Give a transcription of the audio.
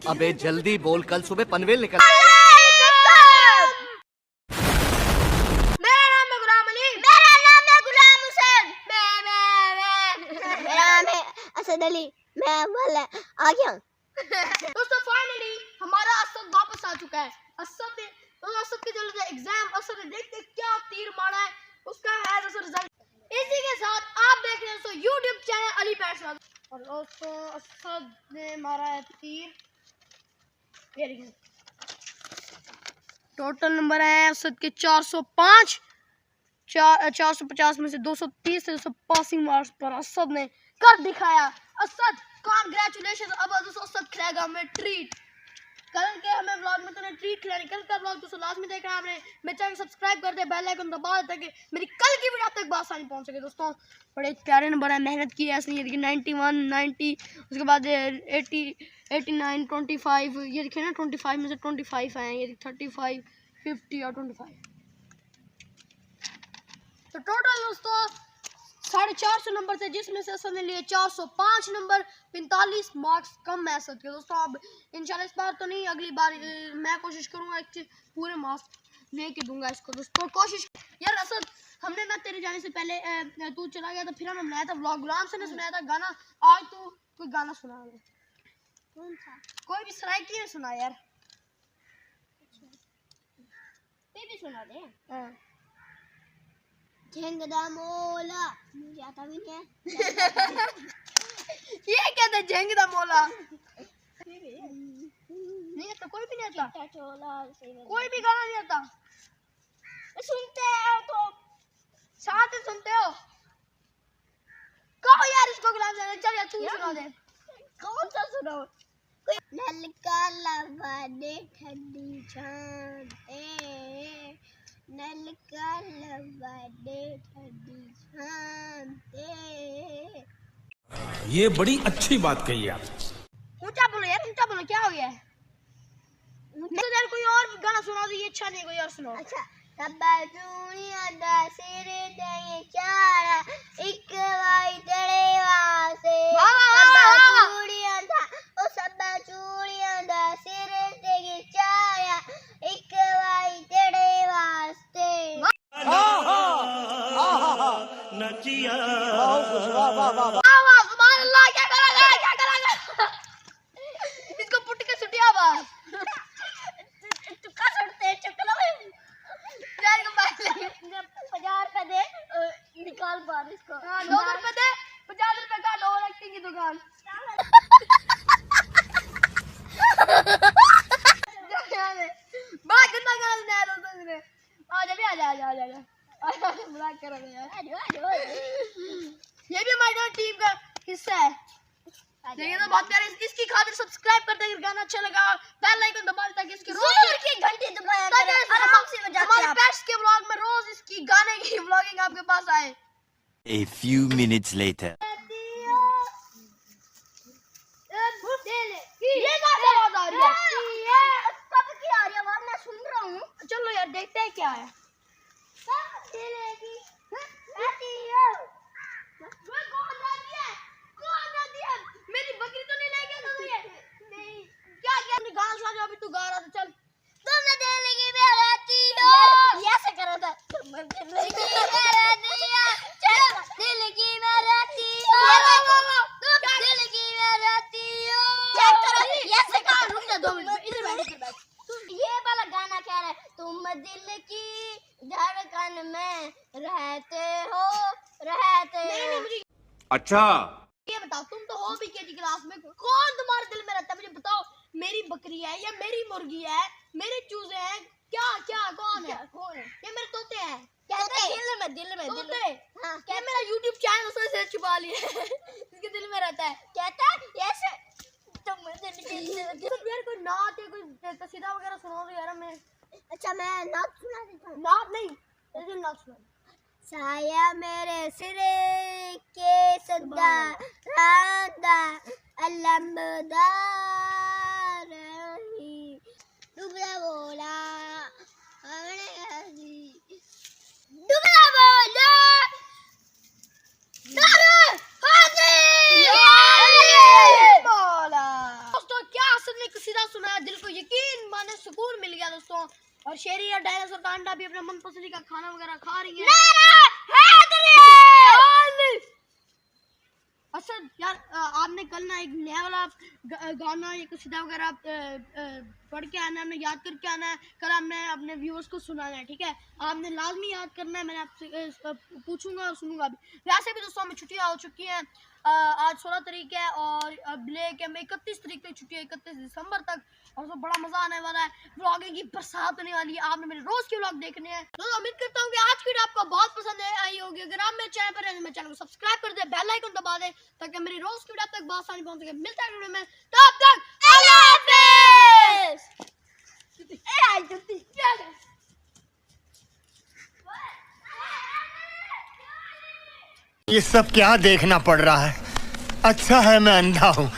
अबे जल्दी बोल, कल सुबह पनवेल निकल। मेरा नाम है गुलाम अली। मेरा नाम है गुलाम हुसैन। मेरा नाम है असद अली। मैं वाला आगया। दोस्तों फाइनली हमारा असद वापस आ चुका है। असद के जो एग्जाम असद ने देखते क्या तीर मारा है, उसका है दोस्तों रिजल्ट। इसी के साथ आप देख रहे हैं दोस्तों यूट्यूब चैनल अली पैसा। और दोस्तों असद ने मारा है तीर। टोटल नंबर है असद के 405। 450 में से 230 से 200 पासिंग मार्क्स पर असद ने कर दिखाया। असद कांग्रेचुलेशन। अब दोस्तों असद खिलाएगा हमें ट्रीट। कल के हमें व्लॉग में तो ट्रीट खिलाने, कल का व्लॉग दोस्तों लास्ट में देखना आपने। मेरे चैनल सब्सक्राइब कर दे, बेल आइकन दबा दे ताकि मेरी कल की वीडियो आप तक आसानी पहुंच सके। दोस्तों बड़े प्यारे नंबर है, मेहनत की है इसने। 91, 90, उसके बाद 80, 89, 25, ये देखिए ना 25 में से 25 आए, ये 35, 50 और 25। तो टोटल दोस्तों 450 नंबर थे, जिसमें से असद ने लिए 405 नंबर। 45 मार्क्स कम है असद के। दोस्तों अब इंशाल्लाह इस बार तो नहीं, अगली बार मैं कोशिश करूंगा पूरे मार्क्स लेके दूंगा इसको। दोस्तों कोशिश यार असद, हमने ना तेरे जाने से पहले तू चला गया तो फिर हमने बनाया था व्लॉग, गुलाम से ने सुनाया था गाना। आज तू कोई गाना सुना दे। कौन सा? कोई भी सुनाई, क्यों सुना यार? भी सुना दे। हाँ झेंगदा मोला, मुझे आता भी नहीं है। ये कहते हैं झेंगदा मोला। नहीं आता, कोई भी नहीं आता। कोई भी गाना नहीं आता। सुनते हो तो साथ ही सुनते हो। कहो यार इसको गुलाम से, चल यार तू सुना दे। कौन सा सुनाओ? नलका लबा दे ठंडी छान नलका लबा दे ठंडी छान। ये बड़ी अच्छी बात कही आप। ऊंचा बोलो यार, ऊंचा बोलो, क्या हो गया है? तो यार कोई और गाना सुना दो, ये अच्छा नहीं, कोई और सुनाओ। अच्छा तब्बा चूड़ियां दा सिर ते चारा एक वाई तेरे वास्ते। तब्बा चूड़ियां दा ओ सब्बा चूड़ियां दा सिर ते चारा एक वाई तेरे वास्ते। नचिया आवाज सुभान अल्लाह। क्या करेगा, क्या करेगा? इसको पुट के सुटिया बा चुका सुटते चुकला यार को बात ले। 50 रुपए दे, निकाल बाहर इसको। हां 2 रुपए दे, 50 रुपए का डोर एक्टिंग की दुकान। बड़ा गंदा गाना सुनाया दोस्तों ने। आ जा भी, आ जा बुला कर यार। ये भी हमारी टीम का हिस्सा है। देखिए तो बहुत प्यारे। इसकी खातिर सब्सक्राइब करते हैं, गाना अच्छा लगा बेल आइकन दबा दे ताकि इसके रोज की घंटी दबाया करें। हमारे पेट्स के व्लॉग में रोज इसकी गाने की व्लॉगिंग आपके पास आए। A few minutes later. ये गाना आवाज आ रही है, कब की आ रही है आवाज? मैं सुन रहा हूँ। चलो यार देखते हैं क्या है। मेरी बकरी तो नहीं ले गया था ये? नहीं। क्या अपने गाना सुना जो अभी तू गा रहा था। चल तुम दिल की में रहती हो, ये ऐसे कर रहा था। तुम दिल की में रहती हो, चल दिल की में रहती हो, तुम दिल की में रहती हो। चेक करो ये ऐसे कर। रुक जा 2 मिनट, इधर बैठ। ये वाला गाना कह रहा है तुम दिल की धड़कन में रहते हो, रहते। अच्छा ये बताओ, तुम तो हो भी केजी क्लास में, कौन तुम्हारे दिल में रहता है? मुझे बताओ। मेरी बकरी है या मेरी मुर्गी है, मेरे चूजे हैं, क्या क्या कौन है? ये मेरे तोते हैं। कहते हैं दिल में तोते। हाँ क्या मेरा यूट्यूब चैनल उसने छुपा लिया है। इसके दिल में रहता है। कहता है ऐसे तुम दिल की यार कोई नात या कोई कसीदा वगैरह सुनाओ यार हमें। अच्छा मैं नात सुना देता हूँ। नात नहीं, नात सुना। साया मेरे सिरे के सदा राधा अलमदार डुबला बोला डुबला बोला दोस्तों क्या असद ने कसीदा सुकून मिल गया दोस्तों। और शेरी या डायनासोर का अंडा भी अपने मनपसंद का खाना वगैरह खा रही है। अच्छा यार, आपने कल ना एक नया वाला गाना या कसीदा वगैरह पढ़ के आना है, हमने याद करके आना है। कल हमने अपने व्यूअर्स को सुनाना है, ठीक है? आपने लाजमी याद करना है। मैंने आपसे पूछूंगा और सुनूंगा भी। वैसे भी दोस्तों हमें छुट्टियाँ हो चुकी हैं। आज 16 तारीख है और ब्रेक है। हमें 31 तारीख तक छुट्टी है, 31 दिसंबर तक। और तो बड़ा मजा आने वाला है। व्लॉगिंग की बरसात होने वाली है। आपने मेरे रोज के व्लॉग देखने हैं। तो उम्मीद करता हूँ कि आज की वीडियो आपको बहुत पसंद आई होगी। अगर आप मेरे चैनल पर हैं तो मेरे चैनल को सब्सक्राइब कर दे, बेल आइकन दबा दे, ताकि मेरी रोज की वीडियो आप तक बहुत आसानी पहुंच सके। मिलता है वीडियो में, तब तक अल्लाह हाफिज़। ये सब क्या देखना पड़ रहा है? अच्छा है मैं अंधा हूँ।